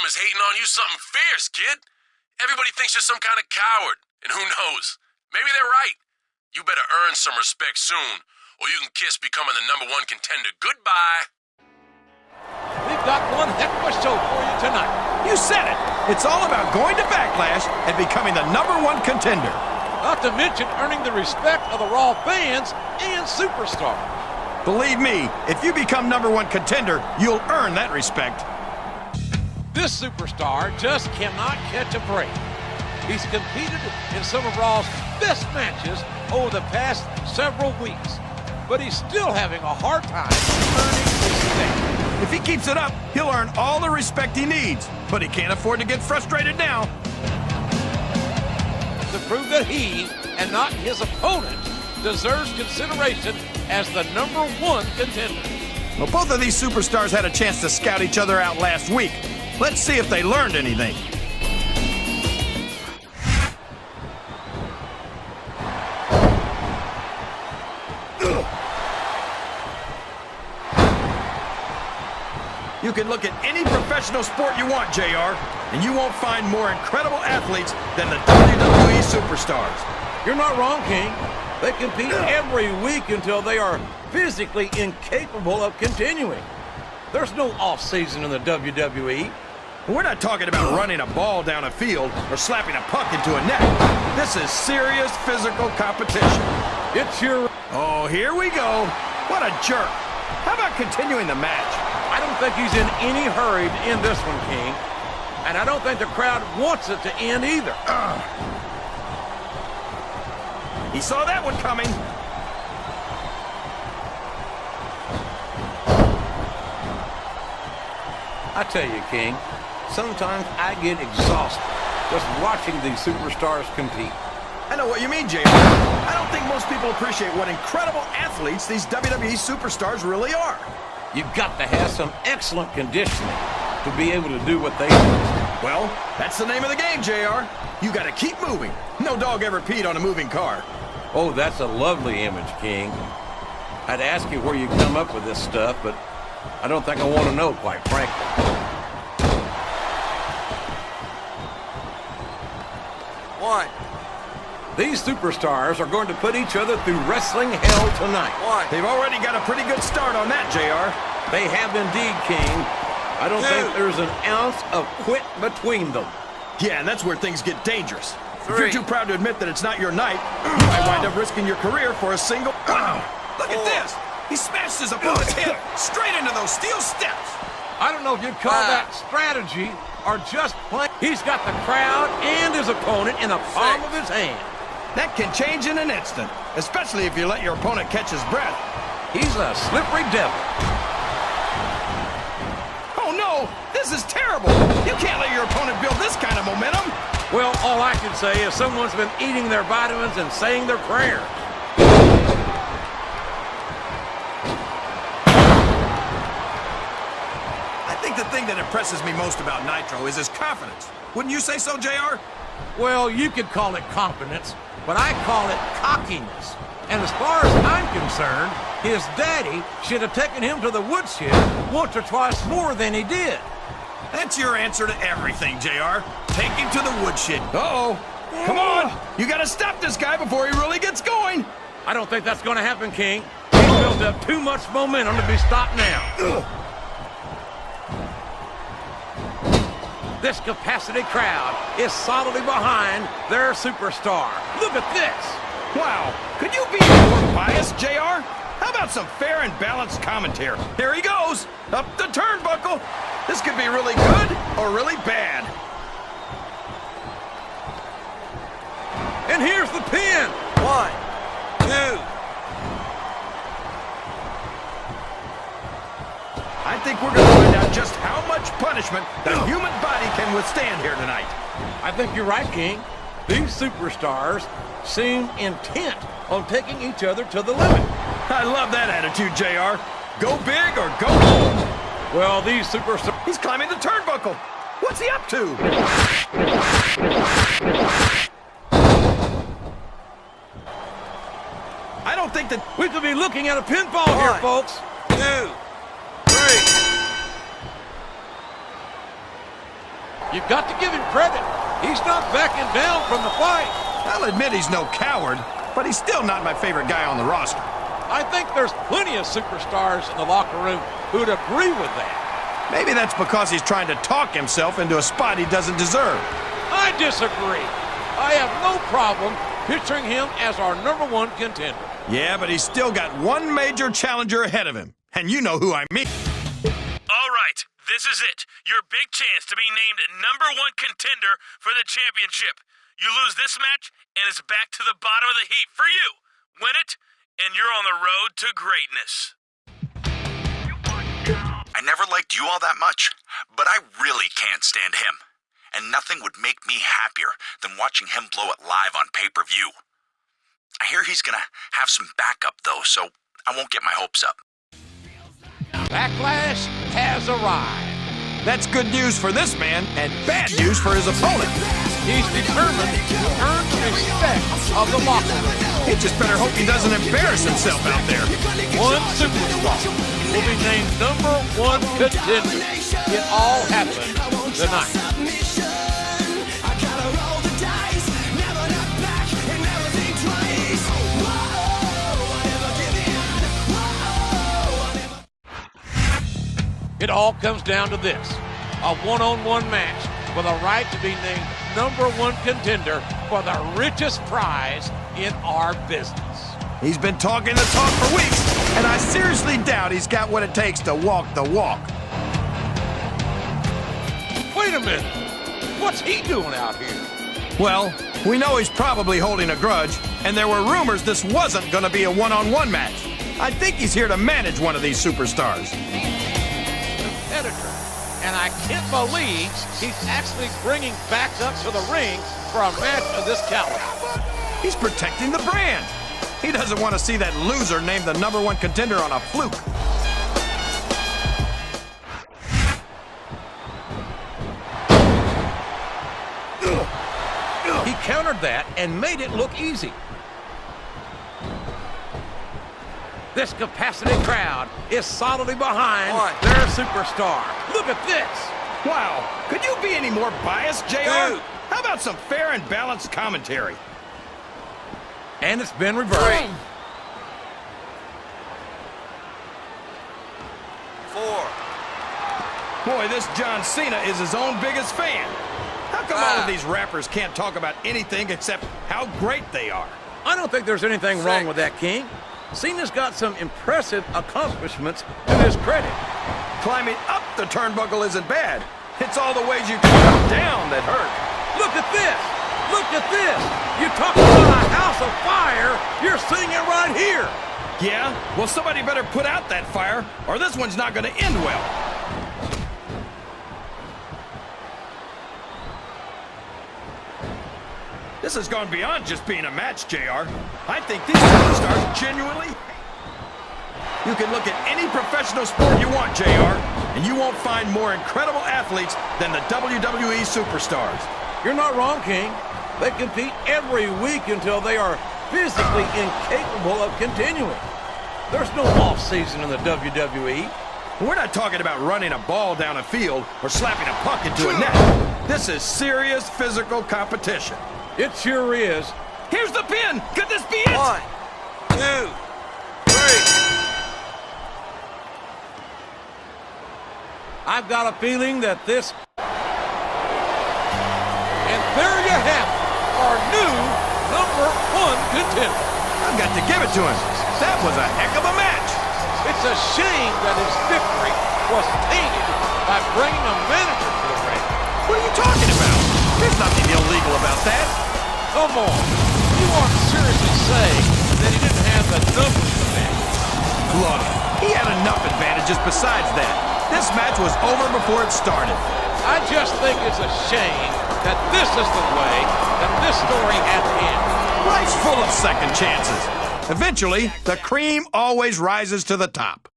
Hating on you something fierce, kid. Everybody thinks you're some kind of coward, and who knows? Maybe they're right. You better earn some respect soon, or you can kiss becoming the #1 contender. Goodbye. We've got one heck of a show for you tonight. You said it. It's all about going to Backlash and becoming the #1 contender. Not to mention earning the respect of the Raw fans and superstars. Believe me, if you become #1 contender, you'll earn that respect. This superstar just cannot catch a break. He's competed in some of Raw's best matches over the past several weeks, but he's still having a hard time earning respect. If he keeps it up, he'll earn all the respect he needs, but he can't afford to get frustrated now. To prove that he, and not his opponent, deserves consideration as the #1 contender. Well, both of these superstars had a chance to scout each other out last week. Let's see if they learned anything. You can look at any professional sport you want, JR, and you won't find more incredible athletes than the WWE superstars. You're not wrong, King. They compete every week until they are physically incapable of continuing. There's no off-season in the WWE. We're not talking about running a ball down a field or slapping a puck into a net. This is serious physical competition. It's your... Oh, here we go. What a jerk. How about continuing the match? I don't think he's in any hurry to end this one, King. And I don't think the crowd wants it to end either. He saw that one coming. I tell you, King, sometimes I get exhausted just watching these superstars compete. I know what you mean, JR. I don't think most people appreciate what incredible athletes these WWE superstars really are. You've got to have some excellent conditioning to be able to do what they do. Well, that's the name of the game, JR. You got to keep moving. No dog ever peed on a moving car. Oh, that's a lovely image, King. I'd ask you where you come up with this stuff, but I don't think I want to know, quite frankly. One. These superstars are going to put each other through wrestling hell tonight. One. They've already got a pretty good start on that, JR. They have indeed, King. I don't think there's an ounce of quit between them. Yeah, and that's where things get dangerous. If Three. you're too proud to admit that it's not your night, you might wind up risking your career for a single... Wow! Look at this! He smashed his opponent's hip straight into those steel steps. I don't know if you'd call that strategy or just plain. He's got the crowd and his opponent in the palm of his hand. That can change in an instant, especially if you let your opponent catch his breath. He's a slippery devil. Oh no! This is terrible! You can't let your opponent build this kind of momentum! Well, all I can say is someone's been eating their vitamins and saying their prayers. I think the thing that impresses me most about Nitro is his confidence. Wouldn't you say so, JR? Well, you could call it confidence, but I call it cockiness. And as far as I'm concerned, his daddy should have taken him to the woodshed once or twice more than he did. That's your answer to everything, JR. Take him to the woodshed. Uh-oh. Come on! You gotta stop this guy before he really gets going! I don't think that's gonna happen, King. He's built up too much momentum to be stopped now. This capacity crowd is solidly behind their superstar. Look at this! Wow, could you be more biased, JR? How about some fair and balanced commentary? Here he goes, up the turnbuckle. This could be really good or really bad. And here's the pin. 1, 2. I think we're gonna find out just how much punishment the human body can withstand here tonight. I think you're right, King. These superstars seem intent on taking each other to the limit. I love that attitude, JR. Go big or go home. Well, these superstars... He's climbing the turnbuckle. What's he up to? I don't think that... We could be looking at a pinfall here, folks. 2, 3. You've got to give him credit. He's not backing down from the fight. I'll admit he's no coward, but he's still not my favorite guy on the roster. I think there's plenty of superstars in the locker room who'd agree with that. Maybe that's because he's trying to talk himself into a spot he doesn't deserve. I disagree. I have no problem picturing him as our #1 contender. Yeah, but he's still got one major challenger ahead of him. And you know who I mean. All right, this is it. Your big chance to be named #1 contender for the championship. You lose this match, and it's back to the bottom of the heap for you. Win it, and you're on the road to greatness. I never liked you all that much, but I really can't stand him. And nothing would make me happier than watching him blow it live on pay-per-view. I hear he's gonna have some backup, though, so I won't get my hopes up. Backlash has arrived. That's good news for this man and bad news for his opponent. He's determined to earn the respect of the locker room. He just better hope he doesn't embarrass himself out there. One superstar will be named #1 contender. It all happened tonight. It all comes down to this: a one-on-one match for the right to be named #1 contender for the richest prize in our business. He's been talking the talk for weeks, and I seriously doubt he's got what it takes to walk the walk. Wait a minute. What's he doing out here? Well, we know he's probably holding a grudge, and there were rumors this wasn't going to be a one-on-one match. I think he's here to manage one of these superstars. Competitor. And I can't believe he's actually bringing back up to the ring for a match of this caliber. He's protecting the brand. He doesn't want to see that loser named the #1 contender on a fluke. He countered that and made it look easy. This capacity crowd is solidly behind their superstar. Look at this. Wow, could you be any more biased, JR? 2. How about some fair and balanced commentary? And it's been reversed. 4. Boy, this John Cena is his own biggest fan. How come all of these rappers can't talk about anything except how great they are? I don't think there's anything wrong with that, King. Cena's got some impressive accomplishments to his credit. Climbing up the turnbuckle isn't bad. It's all the ways you come down that hurt. Look at this. Look at this. You talk about a house of fire, you're seeing it right here. Yeah? Well, somebody better put out that fire, or this one's not going to end well. This has gone beyond just being a match, JR. I think these superstars genuinely... You can look at any professional sport you want, JR, and you won't find more incredible athletes than the WWE superstars. You're not wrong, King. They compete every week until they are physically incapable of continuing. There's no off-season in the WWE. We're not talking about running a ball down a field or slapping a puck into a net. This is serious physical competition. It sure is. Here's the pin! Could this be it? 1, 2, 3. I've got a feeling that this... And there you have it, our new #1 contender. I've got to give it to him. That was a heck of a match. It's a shame that his victory was tainted by bringing a manager to the ring. What are you talking about? There's nothing illegal about that. Come on. You aren't seriously saying that he didn't have the numbers to match. Look, he had enough advantages besides that. This match was over before it started. I just think it's a shame that this is the way that this story had to end. Life's full of second chances. Eventually, the cream always rises to the top.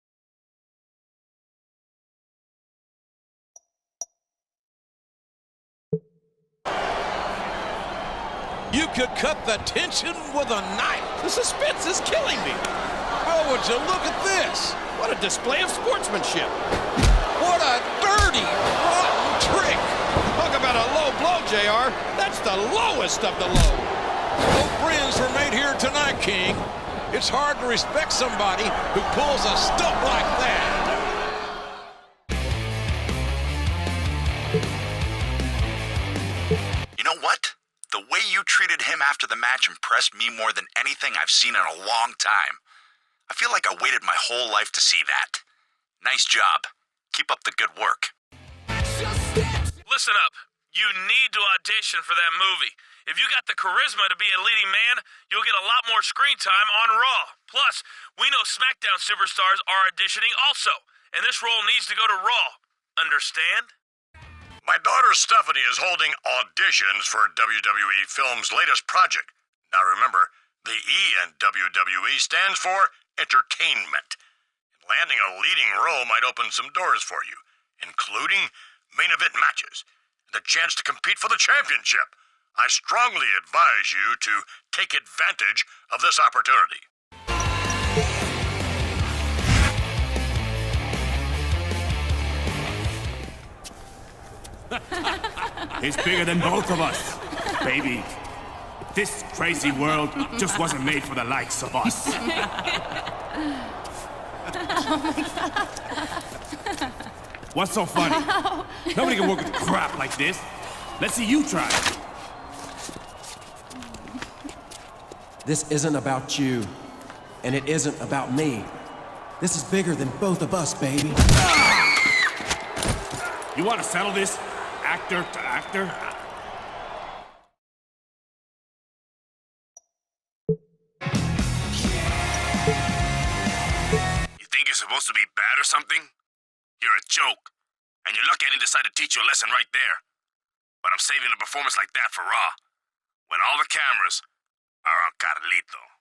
You could cut the tension with a knife. The suspense is killing me. Oh, would you look at this? What a display of sportsmanship. What a dirty, rotten trick. Talk about a low blow, JR. That's the lowest of the low. No friends were made here tonight, King. It's hard to respect somebody who pulls a stunt like that. You know what? The way you treated him after the match impressed me more than anything I've seen in a long time. I feel like I waited my whole life to see that. Nice job. Keep up the good work. Listen up. You need to audition for that movie. If you got the charisma to be a leading man, you'll get a lot more screen time on Raw. Plus, we know SmackDown superstars are auditioning also, and this role needs to go to Raw. Understand? My daughter Stephanie is holding auditions for WWE Film's latest project. Now remember, the E in WWE stands for entertainment. Landing a leading role might open some doors for you, including main event matches, and the chance to compete for the championship. I strongly advise you to take advantage of this opportunity. It's bigger than both of us, baby. This crazy world just wasn't made for the likes of us. What's so funny? Nobody can work with crap like this. Let's see you try. This isn't about you, and it isn't about me. This is bigger than both of us, baby. You want to settle this, actor to actor? You think you're supposed to be bad or something? You're a joke. And you look at it and decide to teach you a lesson right there. But I'm saving a performance like that for Raw, when all the cameras are on Carlito.